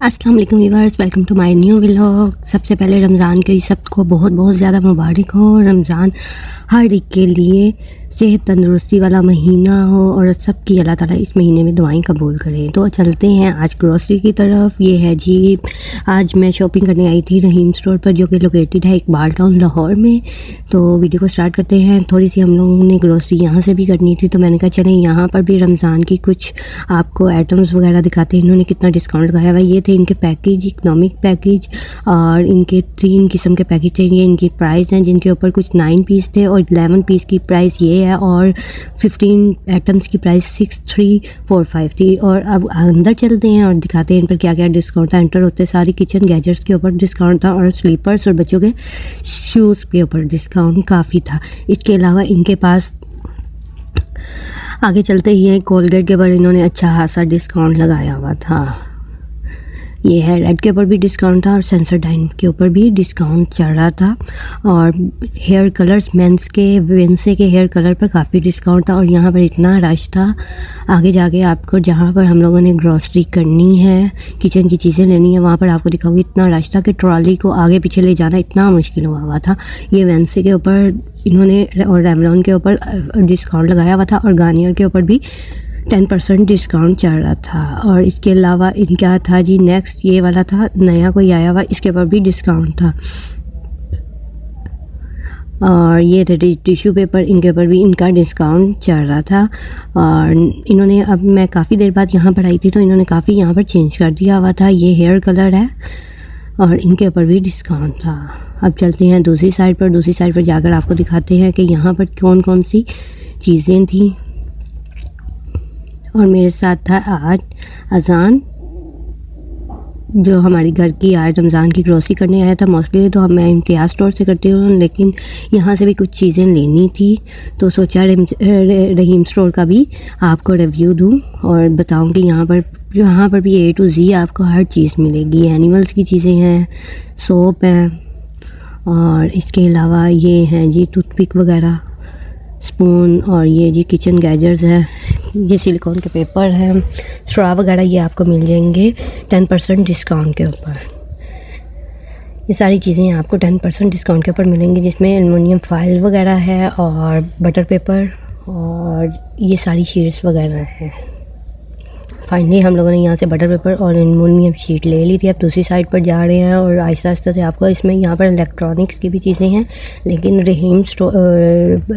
अस्सलाम वालेकुम viewers, welcome to my new vlog. सबसे पहले रमज़ान के सबको बहुत बहुत ज़्यादा मुबारक हो। रमज़ान हर एक के लिए सेहत तंदुरुस्ती वाला महीना हो और सब की अल्लाह ताला इस महीने में दुआएं कबूल करें। तो चलते हैं आज ग्रोसरी की तरफ। ये है जी, आज मैं शॉपिंग करने आई थी रहीम स्टोर पर, जो कि लोकेटेड है इकबाल टाउन लाहौर में। तो वीडियो को स्टार्ट करते हैं। थोड़ी सी हम लोगों ने ग्रोसरी यहाँ से भी करनी थी, तो मैंने कहा चलें यहाँ पर भी रमज़ान की कुछ आपको आइटम्स वगैरह दिखाते हैं। इन्होंने कितना डिस्काउंट लगाया हुआ है। ये थे इनके पैकेज, इकनॉमिक पैकेज, और इनके 3 किस्म के पैकेज थे। ये इनकी प्राइस हैं, जिनके ऊपर कुछ 9 पीस थे और 11 पीस की प्राइस ये है, और 15 आइटम्स की प्राइस 6345 थी। और अब अंदर चलते हैं और दिखाते हैं इन पर क्या क्या डिस्काउंट था। एंटर होते सारी किचन गैजेट्स के ऊपर डिस्काउंट था, और स्लीपर्स और बच्चों के शूज़ के ऊपर डिस्काउंट काफ़ी था। इसके अलावा इनके पास आगे चलते ही हैं, कोलगेट के ऊपर इन्होंने अच्छा खासा डिस्काउंट लगाया हुआ था। ये है रेड के ऊपर भी डिस्काउंट था, और सेंसोडाइन के ऊपर भी डिस्काउंट चल रहा था। और हेयर कलर्स, मेंस के वेंसे के हेयर कलर पर काफ़ी डिस्काउंट था। और यहाँ पर इतना रश था, आगे जाके आपको जहाँ पर हम लोगों ने ग्रॉसरी करनी है, किचन की चीज़ें लेनी है, वहाँ पर आपको दिखाऊंगी। इतना रश था कि ट्रॉली को आगे पीछे ले जाना इतना मुश्किल हुआ था। ये वेंसे के ऊपर इन्होंने और रेवलॉन के ऊपर डिस्काउंट लगाया हुआ था, और गार्नियर के ऊपर भी 10% डिस्काउंट चल रहा था। और इसके अलावा इनका था जी, नेक्स्ट ये वाला था नया कोई आया हुआ, इसके ऊपर भी डिस्काउंट था। और ये थे टिश्यू पेपर, इनके ऊपर भी इनका डिस्काउंट चल रहा था। और इन्होंने, अब मैं काफ़ी देर बाद यहाँ पर आई थी, तो इन्होंने काफ़ी यहाँ पर चेंज कर दिया हुआ था। ये हेयर कलर है और इनके ऊपर भी डिस्काउंट था। अब चलते हैं दूसरी साइड पर। दूसरी साइड पर जाकर आपको दिखाते हैं कि यहाँ पर कौन कौन सी चीज़ें थी। और मेरे साथ था आज अजान, जो हमारी घर की आज रमज़ान की ग्रोसरी करने आया था। मोस्टली तो मैं इम्तियाज़ स्टोर से करती हूँ, लेकिन यहाँ से भी कुछ चीज़ें लेनी थी, तो सोचा रहीम स्टोर का भी आपको रिव्यू दूँ और बताऊँ कि यहाँ पर भी A to Z आपको हर चीज़ मिलेगी। एनिमल्स की चीज़ें हैं, सोप है, और इसके अलावा ये हैं जी टूथपिक वगैरह, स्पून, और ये जी किचन गैजेट्स है। ये सिलिकॉन के पेपर है, स्ट्रॉ वगैरह ये आपको मिल जाएंगे 10% डिस्काउंट के ऊपर। ये सारी चीज़ें आपको 10% डिस्काउंट के ऊपर मिलेंगी, जिसमें एलुमिनियम फाइल वगैरह है और बटर पेपर, और ये सारी शीट्स वगैरह हैं। फाइनली हम लोगों ने यहाँ से बटर पेपर और एलुमिनियम शीट ले ली थी। अब दूसरी साइड पर जा रहे हैं, और आहिस्ता आहिस्ता से आपको इसमें यहाँ पर इलेक्ट्रॉनिक्स की भी चीज़ें हैं, लेकिन रहीम स्टोर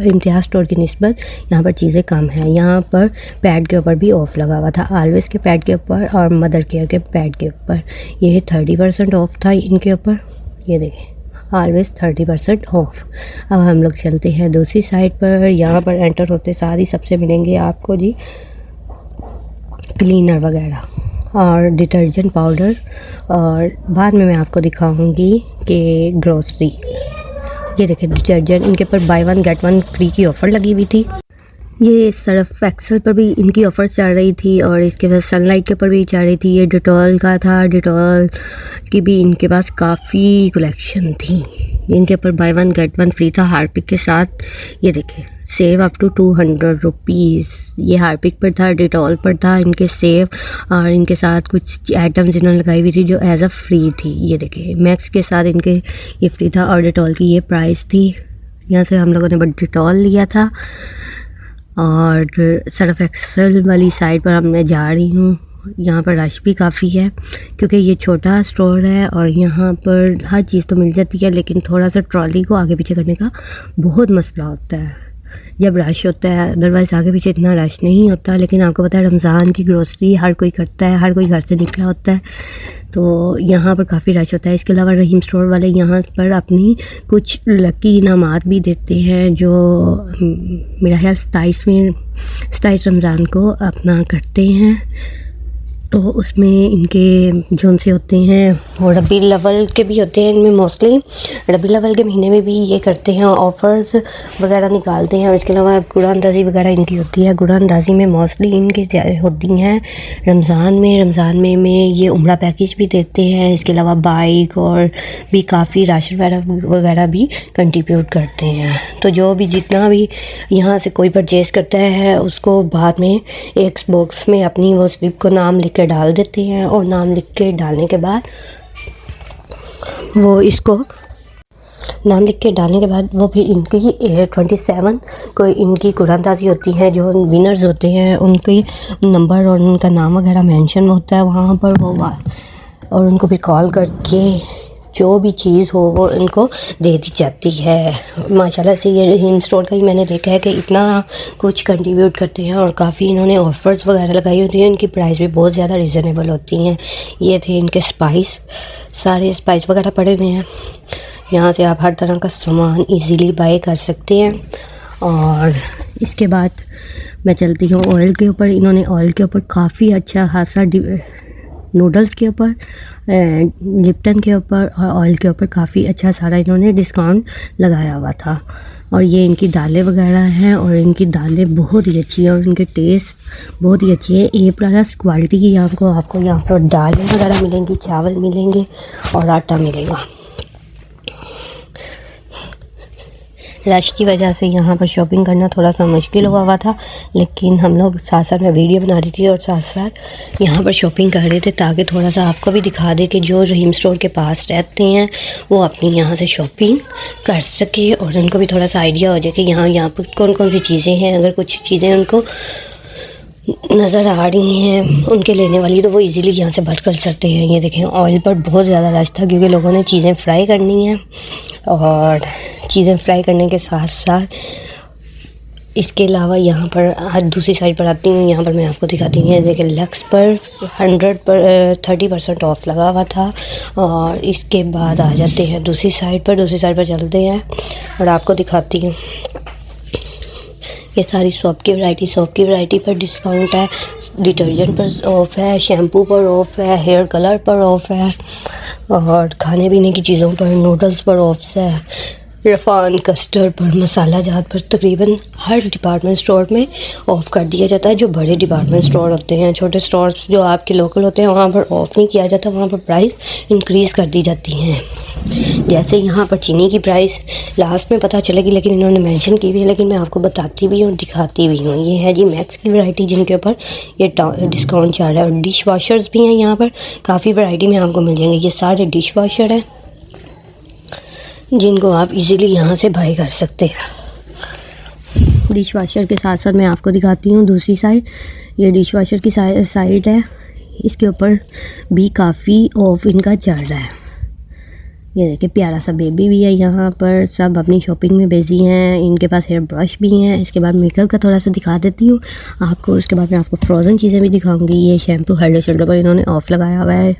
इम्तियाज़ स्टोर की निस्बत यहाँ पर चीज़ें कम हैं। यहाँ पर पैड के ऊपर भी ऑफ़ लगा हुआ था, ऑलवेज के पैड के ऊपर और मदर केयर के पैड के ऊपर। ये 30% ऑफ था इनके ऊपर, ये देखें, ऑलवेज 30% ऑफ। अब हम लोग चलते हैं दूसरी साइड पर। यहाँ पर एंटर होते साथ ही सबसे मिलेंगे आपको जी क्लीनर वगैरह और डिटर्जेंट पाउडर, और बाद में मैं आपको दिखाऊंगी कि ग्रोसरी। ये देखें डिटर्जेंट, इनके ऊपर बाय 1 गेट 1 फ्री की ऑफ़र लगी हुई थी। ये सर्फ एक्सेल पर भी इनकी ऑफ़र चल रही थी, और इसके बाद सनलाइट के ऊपर भी चल रही थी। ये डिटॉल का था, डिटॉल की भी इनके पास काफ़ी कलेक्शन थी। इनके ऊपर बाय 1 गेट 1 फ्री था हार्पिक के साथ। ये देखें, सेव अप टू 200 रुपीज़। ये हार्पिक पर था, डिटॉल पर था इनके सेव, और इनके साथ कुछ आइटम्स इन्होंने लगाई हुई थी जो एज अ फ्री थी। ये देखें, मैक्स के साथ इनके ये फ्री था, और डिटॉल की ये प्राइस थी। यहाँ से हम लोगों ने बट डिटॉल लिया था। और सर्फ एक्सेल वाली साइड पर अब मैं जा रही हूँ। यहाँ पर रश भी काफ़ी है, क्योंकि ये छोटा स्टोर है, और यहाँ पर हर चीज़ तो मिल जाती है, लेकिन थोड़ा सा ट्रॉली को आगे पीछे करने का बहुत मसला होता है जब रश होता है। अदरवाइज़ आगे पीछे इतना रश नहीं होता। लेकिन आपको पता है रमज़ान की ग्रोसरी हर कोई करता है, हर कोई घर से निकला होता है, तो यहाँ पर काफ़ी रश होता है। इसके अलावा रहीम स्टोर वाले यहाँ पर अपनी कुछ लकी इनामात भी देते हैं, जो मेरा ख्याल 27 रमज़ान को अपना करते हैं। तो उसमें इनके जो से होते हैं वो रबी लेवल के भी होते हैं। इनमें मोस्टली रबी लेवल के महीने में भी ये करते हैं, ऑफ़र्स वगैरह निकालते हैं। और इसके अलावा गुड़ानंदाज़ी वगैरह इनकी होती है। गुड़ानंदाज़ी में मोस्टली इनकी होती हैं रमज़ान में ये उम्रा पैकेज भी देते हैं। इसके अलावा बाइक और भी काफ़ी राशन वगैरह भी कंट्रीब्यूट करते हैं। तो जो भी जितना भी यहाँ से कोई परचेज़ करता है, उसको बाद में एक बॉक्स में अपनी वो स्लिप को नाम लिख के डाल देते हैं और नाम लिख के डालने के बाद वो इसको नाम लिख के डालने के बाद वो फिर इनकी 27 कोई इनकी कुरानदाजी होती है, जो विनर्स होते हैं उनके नंबर और उनका नाम वगैरह मेंशन होता है वहाँ पर वो और उनको भी कॉल करके जो भी चीज़ हो वो इनको दे दी जाती है। माशाल्लाह से ये रहीम स्टोर का ही मैंने देखा है कि इतना कुछ कंट्रीब्यूट करते हैं और काफ़ी इन्होंने ऑफ़र्स वगैरह लगाई होती हैं। इनकी प्राइस भी बहुत ज़्यादा रिजनेबल होती हैं। ये थे इनके स्पाइस, सारे स्पाइस वगैरह पड़े हुए हैं। यहाँ से आप हर तरह का सामान इजीली बाय कर सकते हैं। और इसके बाद मैं चलती हूँ ऑयल के ऊपर। इन्होंने ऑयल के ऊपर काफ़ी अच्छा खासा नूडल्स के ऊपर, लिप्टन के ऊपर और ऑयल के ऊपर काफ़ी अच्छा सारा इन्होंने डिस्काउंट लगाया हुआ था। और ये इनकी दालें वगैरह हैं और इनकी दालें बहुत ही अच्छी हैं और इनके टेस्ट बहुत ही अच्छी है। ए प्लस क्वालिटी की आपको यहाँ पर दालें वगैरह मिलेंगी, चावल मिलेंगे और आटा मिलेगा। रश की वजह से यहाँ पर शॉपिंग करना थोड़ा सा मुश्किल हुआ था, लेकिन हम लोग साथ साथ में वीडियो बना रही थी और साथ साथ यहाँ पर शॉपिंग कर रहे थे ताकि थोड़ा सा आपको भी दिखा दे कि जो रहीम स्टोर के पास रहते हैं वो अपनी यहाँ से शॉपिंग कर सके और उनको भी थोड़ा सा आइडिया हो जाए कि यहाँ पर कौन कौन सी चीज़ें हैं। अगर कुछ चीज़ें उनको नज़र आ रही हैं उनके लेने वाली, तो वो इजीली यहाँ से बट कर सकते हैं। ये देखें ऑयल पर बहुत ज़्यादा रश था क्योंकि लोगों ने चीज़ें फ्राई करनी हैं और चीज़ें फ्राई करने के साथ साथ इसके अलावा यहाँ पर दूसरी साइड पर आती हूँ। यहाँ पर मैं आपको दिखाती हूँ, देखिए लक्स पर 30% ऑफ लगा हुआ था। और इसके बाद आ जाते हैं दूसरी साइड पर चलते हैं और आपको दिखाती हूँ। ये सारी सोप की वैरायटी पर डिस्काउंट है। डिटर्जेंट पर ऑफ़ है, शैम्पू पर ऑफ़ है, हेयर कलर पर ऑफ़ है और खाने पीने की चीज़ों पर, नूडल्स पर ऑफ है, रफ़ान कस्टर्ड पर, मसाला जात पर तकरीबन हर डिपार्टमेंट स्टोर में ऑफ़ कर दिया जाता है। जो बड़े डिपार्टमेंट स्टोर होते हैं, छोटे स्टोर्स जो आपके लोकल होते हैं वहाँ पर ऑफ़ नहीं किया जाता, वहाँ पर प्राइस इंक्रीज़ कर दी जाती हैं। जैसे यहाँ पर चीनी की प्राइस लास्ट में पता चलेगी, लेकिन इन्होंने मेंशन की भी है, लेकिन मैं आपको बताती भी हूँ, दिखाती भी हूँ। ये है जी मैक्स की वैरायटी जिनके ऊपर ये डिस्काउंट चल रहा है। और डिश वॉशर्स भी हैं यहाँ पर, काफ़ी वैरायटी में आपको मिल जाएंगे। ये सारे डिश वॉशर हैं जिनको आप इजीली यहाँ से बाय कर सकते हैं। डिश वॉशर के साथ साथ मैं आपको दिखाती हूँ दूसरी साइड। ये डिश वॉशर की साइड है, इसके ऊपर भी काफ़ी ऑफ इनका चल रहा है। ये देखिए प्यारा सा बेबी भी है यहाँ पर, सब अपनी शॉपिंग में बिजी हैं। इनके पास हेयर ब्रश भी हैं। इसके बाद मेकअप का थोड़ा सा दिखा देती हूँ आपको। उसके बाद मैं आपको फ्रोज़न चीज़ें भी दिखाऊंगी। ये शैम्पू हेड एंड शोल्डर पर इन्होंने ऑफ़ लगाया हुआ है।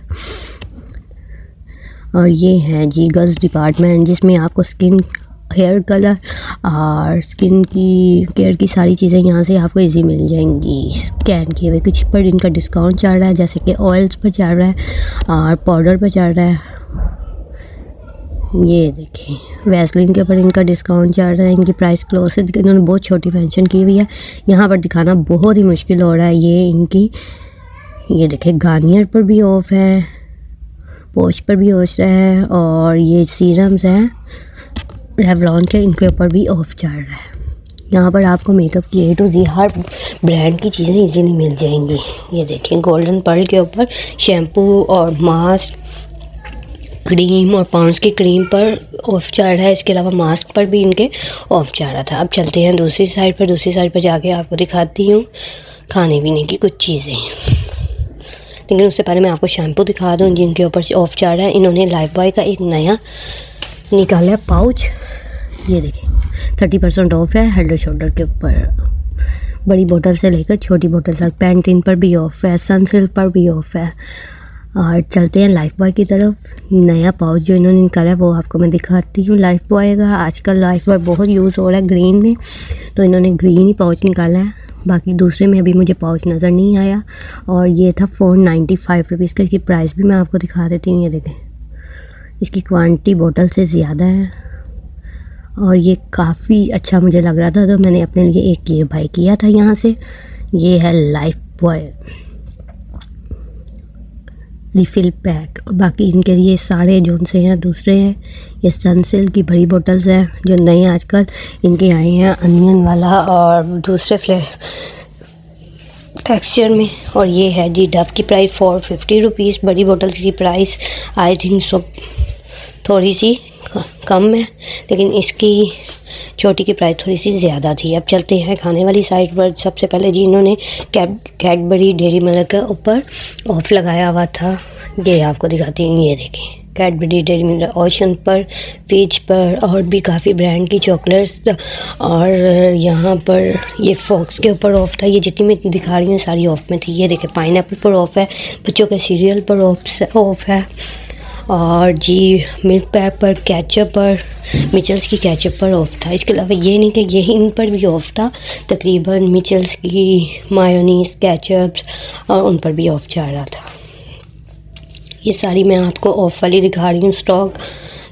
और ये है जी गर्ल्स डिपार्टमेंट, जिसमें आपको स्किन, हेयर कलर और स्किन की केयर की सारी चीज़ें यहाँ से आपको इजी मिल जाएंगी। स्कैन किए हुए कुछ पर इनका डिस्काउंट चल रहा है, जैसे कि ऑयल्स पर चल रहा है और पाउडर पर चल रहा है। ये देखें वैसलीन के ऊपर इनका डिस्काउंट चल रहा है। इनकी प्राइस क्लोज से इन्होंने बहुत छोटी मेंशन की हुई है, यहाँ पर दिखाना बहुत ही मुश्किल हो रहा है। ये इनकी, ये देखें गार्नियर पर भी ऑफ़ है, पोच पर भी ऑफ है और ये सीरम्स हैं रेवलॉन के, इनके ऊपर भी ऑफ चल रहा है। यहाँ पर आपको मेकअप की A to Z her brand की चीज़ें इजीली मिल जाएंगी। ये देखिए गोल्डन पर्ल के ऊपर शैम्पू और मास्क, क्रीम और पॉन्ड्स की क्रीम पर ऑफ चल रहा है। इसके अलावा मास्क पर भी इनके ऑफ चल रहा था। अब चलते हैं दूसरी साइड पर जाके आपको दिखाती हूँ खाने पीने की कुछ चीज़ें। लेकिन उससे पहले मैं आपको शैम्पू दिखा दूँ जिनके ऊपर ऑफ चल रहा है। इन्होंने लाइफबॉय का एक नया निकाला है पाउच, ये देखिए 30% ऑफ है हेड एंड शोल्डर के ऊपर। बड़ी बोतल से लेकर छोटी बोतल तक पैंटीन पर भी ऑफ है, सनसिल्क पर भी ऑफ है। और चलते हैं लाइफबॉय की तरफ। नया पाउच जो इन्होंने निकाला है वो आपको मैं दिखाती हूँ लाइफबॉय का। आजकल लाइफबॉय बहुत यूज़ हो रहा है ग्रीन में, तो इन्होंने ग्रीन ही पाउच निकाला है। बाकी दूसरे में अभी मुझे पाउच नज़र नहीं आया। और ये था 495 रुपीज़ का। इसकी प्राइस भी मैं आपको दिखा देती हूँ। ये देखें इसकी क्वांटिटी बोतल से ज़्यादा है और ये काफ़ी अच्छा मुझे लग रहा था, तो मैंने अपने लिए एक ये बाय किया था यहाँ से। ये है लाइफबॉय रिफ़िल पैक। बाकी इनके ये सारे जो से हैं दूसरे हैं। ये सनसिल्क की बड़ी बोतल्स हैं जो नए आजकल इनके आए हैं, अनियन वाला और दूसरे टेक्सचर में। और ये है जी डव की प्राइस 450 रुपीज़। बड़ी बोतल की प्राइस आई थिंक सो थोड़ी सी कम है, लेकिन इसकी छोटी की प्राइस थोड़ी सी ज़्यादा थी। अब चलते हैं खाने वाली साइड पर। सबसे पहले जी इन्होंने कैडबरी डेयरी मिल्क के ऊपर ऑफ लगाया हुआ था, ये आपको दिखाती हूँ। ये देखें कैडबरी डेयरी मिल्क ओशन पर, पीच पर और भी काफ़ी ब्रांड की चॉकलेट्स। और यहाँ पर ये फॉक्स के ऊपर ऑफ था। ये जितनी मैं दिखा रही हूँ सारी ऑफ में थी। ये देखें पाइनएप्पल पर ऑफ है, बच्चों के सीरियल पर ऑफ है। और जी मिल्क पैक पर, केचप पर, मिचल्स की केचप पर ऑफ था। इसके अलावा ये नहीं कि ये इन पर भी ऑफ था, तकरीबन मिचल्स की मायोनीस, केचप्स और उन पर भी ऑफ जा रहा था। ये सारी मैं आपको ऑफ़ वाली दिखा रही हूँ। स्टॉक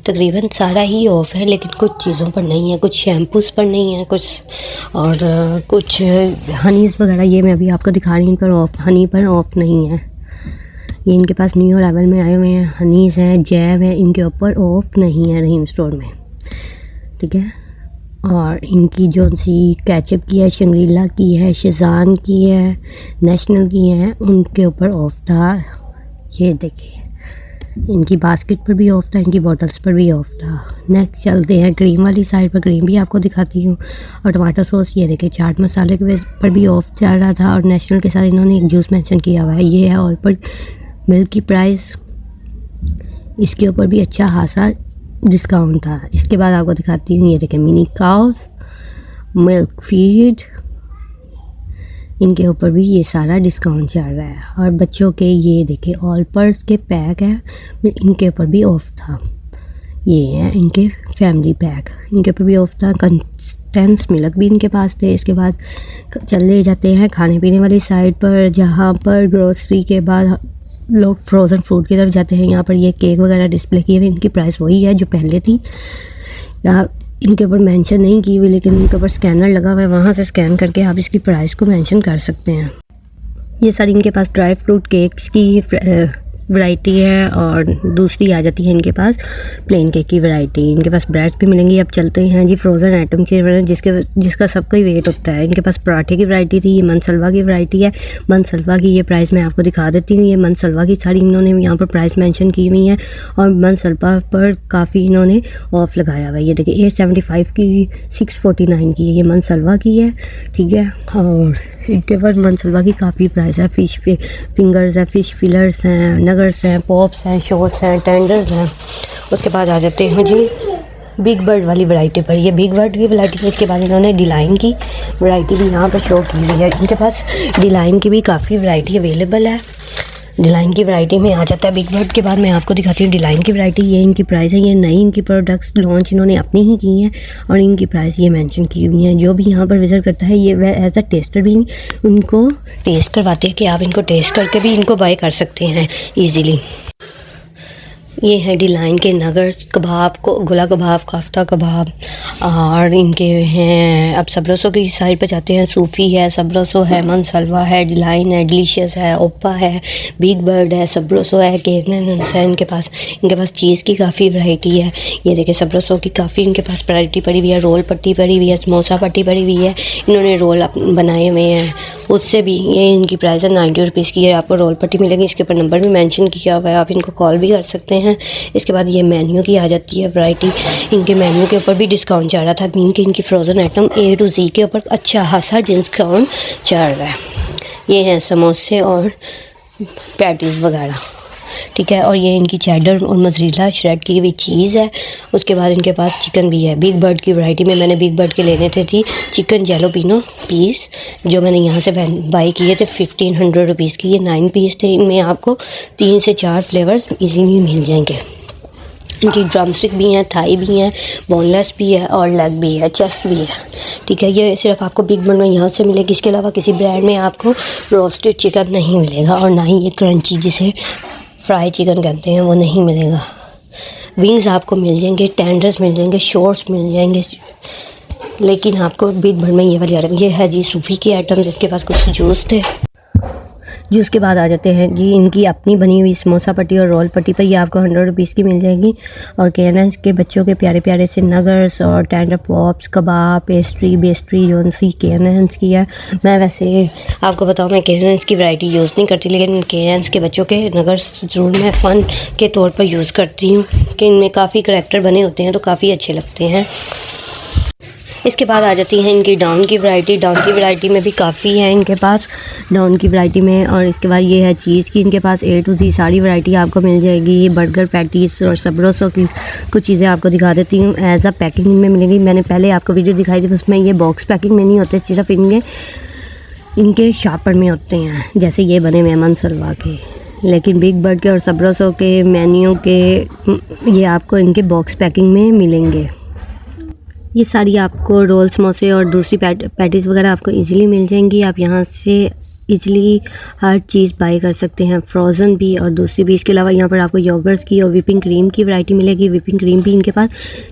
तकरीबन सारा ही ऑफ़ है, लेकिन कुछ चीज़ों पर नहीं है, कुछ शैम्पूस पर नहीं है, कुछ कुछ हनीज़ वगैरह ये मैं अभी आपको दिखा रही हूँ, इन पर ऑफ़, हनी पर ऑफ़ नहीं है। ये इनके पास न्यू अराइवल में आए हुए हैं, हनीज़ हैं, जैम है, इनके ऊपर ऑफ़ नहीं है रहीम स्टोर में, ठीक है। और इनकी जो सी केचप की है, शंग्रीला की है, शेज़ान की है, नेशनल की है, उनके ऊपर ऑफ़ था। ये देखिए इनकी बास्केट पर भी ऑफ था, इनकी बॉटल्स पर भी ऑफ था। नेक्स्ट चलते हैं क्रीम वाली साइड पर, क्रीम भी आपको दिखाती हूँ। और टमाटो सॉस ये देखिए चाट मसाले के पर भी ऑफ चल रहा था। और नेशनल के साथ इन्होंने एक जूस मेंशन किया हुआ है, ये है ऑल पर मिल्क की प्राइस, इसके ऊपर भी अच्छा खासा डिस्काउंट था। इसके बाद आपको दिखाती हूँ, ये देखिए मिनी काउस मिल्क फीड, इनके ऊपर भी ये सारा डिस्काउंट चल रहा है। और बच्चों के ये देखिए ऑल पर्स के पैक हैं, इनके ऊपर भी ऑफ था। ये हैं इनके फैमिली पैक, इनके ऊपर भी ऑफ था। कंस्टेंस मिल्क भी इनके पास थे। इसके बाद चले जाते हैं खाने पीने वाली साइड पर, जहाँ पर ग्रोसरी के बाद लोग फ्रोज़न फ्रूट की तरफ जाते हैं। यहाँ पर ये केक वगैरह डिस्प्ले किए हुए, इनकी प्राइस वही है जो पहले थी। यहाँ इनके ऊपर मेंशन नहीं की हुई, लेकिन इनके ऊपर स्कैनर लगा हुआ है, वहाँ से स्कैन करके आप इसकी प्राइस को मेंशन कर सकते हैं। ये सारी इनके पास ड्राई फ्रूट केक्स की वैरायटी है, और दूसरी आ जाती है इनके पास प्लेन केक की वैरायटी। इनके पास ब्रेड्स भी मिलेंगी। अब चलते हैं जी फ्रोज़न आइटम की, जिसका सबका ही वेट होता है। इनके पास पराठे की वैरायटी थी, ये मनसलवा की वैरायटी है। मनसलवा की ये प्राइस मैं आपको दिखा देती हूँ। ये मनसलवा की सारी इन्होंने यहाँ पर प्राइस मेंशन की हुई है, और मनसलवा पर काफ़ी इन्होंने ऑफ लगाया हुआ है। ये देखिए 875 की, 649 की, ये मनसलवा की है, ठीक है। और इनके पास मनसलवा की काफ़ी प्राइस है। फ़िश फिंगर्स हैं, फ़िश फिलर्स हैं, नगर्स हैं, पॉप्स हैं, शॉर्ट्स हैं, टेंडर्स हैं। उसके बाद आ जाते हैं जी बिग बर्ड वाली वैरायटी पर। ये बिग बर्ड की वैरायटी है। इसके बाद इन्होंने डिलाइन की वैरायटी भी यहाँ पर शो की हुई है। इनके पास डिलाइन की भी काफ़ी वैरायटी अवेलेबल है। डिलाइन की वैरायटी में आ जाता है बिग बर्ड के बाद मैं आपको दिखाती हूँ डिलाइन की वैरायटी। ये इनकी प्राइस है। ये नई इनकी प्रोडक्ट्स लॉन्च इन्होंने अपनी ही की हैं, और इनकी प्राइस ये मेंशन की हुई है। जो भी यहाँ पर विज़िट करता है, ये वह एज अ टेस्टर भी उनको टेस्ट करवाते हैं कि आप इनको टेस्ट करके भी इनको बाय कर सकते हैं ईज़िली। ये है डिलाइन के नगर्स, कबाब को गोला कबाब, काफ्ता कबाब, और इनके हैं। अब सबरोसो की साइड पर जाते हैं। सूफ़ी है, सबरोसो है, मनसलवा है, डिलाइन है, डिलीशियस है, ओप्पा है, बिग बर्ड है, सबरोसो है, केगनस है। इनके पास चीज़ की काफ़ी वैरायटी है। ये देखिए सबरोसो की काफ़ी इनके पास वैरायटी पड़ी हुई है। रोल पट्टी पड़ी हुई है, समोसा पट्टी पड़ी हुई है। इन्होंने रोल बनाए हुए हैं, उससे भी ये इनकी प्राइस है 90 रुपीज़ की है। आपको रोल पट्टी मिलेगी, इसके ऊपर नंबर भी मेंशन किया हुआ है, आप इनको कॉल भी कर सकते हैं। इसके बाद ये मेन्यू की आ जाती है वैरायटी। इनके मेन्यू के ऊपर भी डिस्काउंट चल रहा था। इनकी frozen item A to Z के ऊपर अच्छा खासा डिस्काउंट चल रहा है। ये हैं समोसे और पैटीज़ वगैरह, ठीक है। और ये इनकी चेडर और मज़रीला श्रेड की हुई चीज़ है। उसके बाद इनके पास चिकन भी है। बिग बर्ड की वैरायटी में मैंने बिग बर्ड के लेने थे चिकन जैलोपिनो पीस, जो मैंने यहाँ से बाई किए थे 1500 रुपीज़ की। ये 9 पीस थे। इनमें आपको 3 से 4 फ्लेवर्स इजीली मिल जाएंगे। इनकी ड्रमस्टिक भी हैं, थाई भी हैं, बोनलेस भी है, और लेग भी है, चेस्ट भी है, ठीक है। ये सिर्फ आपको बिग बर्ड में यहाँ से मिलेगी। इसके अलावा किसी ब्रांड में आपको रोस्टेड चिकन नहीं मिलेगा, और ना ही ये क्रंची जिसे फ्राई चिकन कहते हैं वो नहीं मिलेगा। विंग्स आपको मिल जाएंगे, टेंडर्स मिल जाएंगे, शॉर्ट्स मिल जाएंगे, लेकिन आपको बिग बर्ड में ये वाली आइटम। ये है जी सूफ़ी की आइटम, जिसके पास कुछ जूस थे। जी उसके बाद आ जाते हैं जी इनकी अपनी बनी हुई समोसा पट्टी और रोल पट्टी पर, ये आपको 100 रुपीज़ की मिल जाएगी। और KNN's के बच्चों के प्यारे प्यारे से नगर्स और टेंडर पॉप्स, कबाब, पेस्ट्री बेस्ट्री जो सी KNN's की है। मैं वैसे आपको बताऊँ, मैं KNN's की वैरायटी यूज़ नहीं करती, लेकिन KNN's के बच्चों के नगर्स ज़रूर मैं फ़न के तौर पर यूज़ करती हूँ कि इनमें काफ़ी करैक्टर बने होते हैं तो काफ़ी अच्छे लगते हैं। इसके बाद आ जाती हैं इनकी डाउन की वैरायटी। डाउन की वैरायटी में भी काफ़ी है इनके पास डाउन की वैरायटी में। और इसके बाद ये है चीज़ की, इनके पास A to Z सारी वैरायटी आपको मिल जाएगी। बर्गर पैटीज़ और सबरोसो की कुछ चीज़ें आपको दिखा देती हूँ। एज अ पैकिंग इनमें मिलेगी। मैंने पहले आपको वीडियो दिखाई थी, उसमें ये बॉक्स पैकिंग में नहीं होते, सिर्फ इनके शापर में होते हैं, जैसे ये बने हुए मनसलवा के। लेकिन बिग बर्ड के और सबरोसो के मेन्यू के ये आपको इनके बॉक्स पैकिंग में मिलेंगे। ये सारी आपको रोल, समोसे और दूसरी पैटीज़ वगैरह आपको इजीली मिल जाएंगी। आप यहाँ से इजीली हर चीज़ बाई कर सकते हैं, फ्रोज़न भी और दूसरी भी। इसके अलावा यहाँ पर आपको योगर्ट्स की और व्हिपिंग क्रीम की वैरायटी मिलेगी। व्हिपिंग क्रीम भी इनके पास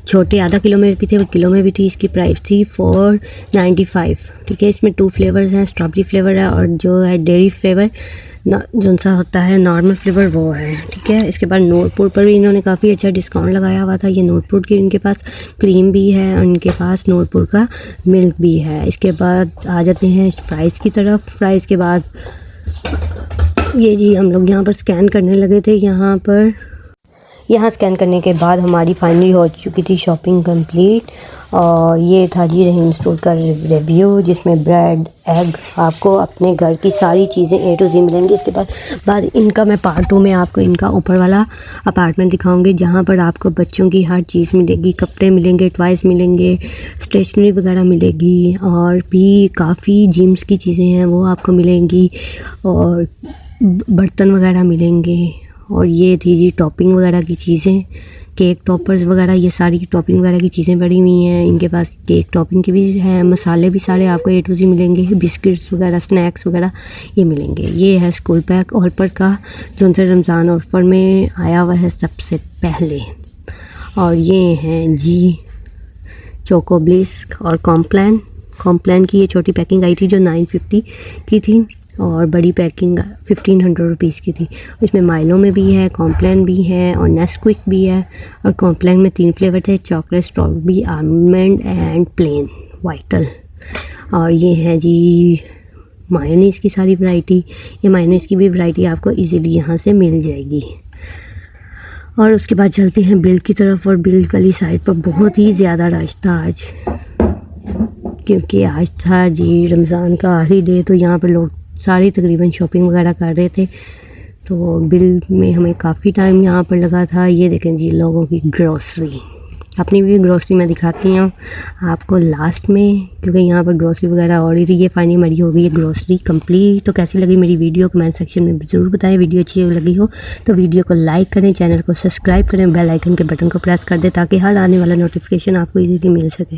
छोटे आधा किलो में भी थे और किलो में भी थी। इसकी प्राइस थी 495। ठीक है, इसमें 2 फ्लेवर्स हैं, स्ट्रॉबेरी फ्लेवर है और जो है डेयरी फ्लेवर जो सा होता है नॉर्मल फ्लेवर वो है। ठीक है, इसके बाद नूरपुर पर भी इन्होंने काफ़ी अच्छा डिस्काउंट लगाया हुआ था। ये नूरपुर की इनके पास क्रीम भी है और इनके पास नूरपुर का मिल्क भी है। इसके बाद आ जाते हैं फ्राइज़ की तरफ। फ्राइज़ के बाद ये जी हम लोग यहाँ पर स्कैन करने लगे थे। यहाँ स्कैन करने के बाद हमारी फाइनली हो चुकी थी शॉपिंग कंप्लीट। और ये था जी रहीम स्टोर का रिव्यू, जिसमें ब्रेड, एग, आपको अपने घर की सारी चीज़ें A to Z मिलेंगी। इसके बाद इनका मैं पार्ट 2 में आपको इनका ऊपर वाला अपार्टमेंट दिखाऊंगी, जहाँ पर आपको बच्चों की हर चीज़ मिलेगी। कपड़े मिलेंगे, टॉयज़ मिलेंगे, स्टेशनरी वगैरह मिलेगी और भी काफ़ी जिम्स की चीज़ें हैं वो आपको मिलेंगी और बर्तन वगैरह मिलेंगे। और ये थी जी टॉपिंग वगैरह की चीज़ें, केक टॉपर्स वगैरह, ये सारी टॉपिंग वगैरह की चीज़ें पड़ी हुई हैं। इनके पास केक टॉपिंग के भी हैं, मसाले भी सारे आपको A to Z मिलेंगे। बिस्किट्स वगैरह, स्नैक्स वगैरह ये मिलेंगे। ये है स्कूल पैक ऑफर का, जो उनसे रमज़ान ऑफर में आया हुआ है सबसे पहले। और ये हैं जी चोको ब्लिस और कॉम्प्लान की ये छोटी पैकिंग आई थी जो 950 की थी और बड़ी पैकिंग 1500 रुपीज़ की थी। इसमें माइलो में भी है, कॉम्प्लान भी है और नेस्क्विक भी है। और कॉम्प्लान में 3 फ्लेवर थे, chocolate, strawberry, almond and plain vital. और ये है जी मायोनीज़ की सारी वैरायटी। ये मायोनीज़ की भी वैरायटी आपको इजीली यहाँ से मिल जाएगी। और उसके बाद चलते हैं बिल की तरफ। और बिल वाली साइड पर बहुत ही ज़्यादा रश था आज, क्योंकि आज था जी रमज़ान का आखिरी डे, तो यहाँ पर लोग सारी तकरीबन शॉपिंग वगैरह कर रहे थे। तो बिल में हमें काफ़ी टाइम यहाँ पर लगा था। ये देखें जी लोगों की ग्रॉसरी, अपनी भी ग्रॉसरी मैं दिखाती हूँ आपको लास्ट में, क्योंकि यहाँ पर ग्रॉसरी वगैरह और ही थी। ये फाइनली मेरी हो गई है ग्रॉसरी कंप्लीट। तो कैसी लगी मेरी वीडियो कमेंट सेक्शन में ज़रूर बताएं। वीडियो अच्छी लगी हो तो वीडियो को लाइक करें, चैनल को सब्सक्राइब करें, बेल आइकन के बटन को प्रेस कर दें ताकि हर आने वाला नोटिफिकेशन आपको इजीली मिल सके।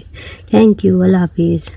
थैंक यू, अल्लाह हाफिज़।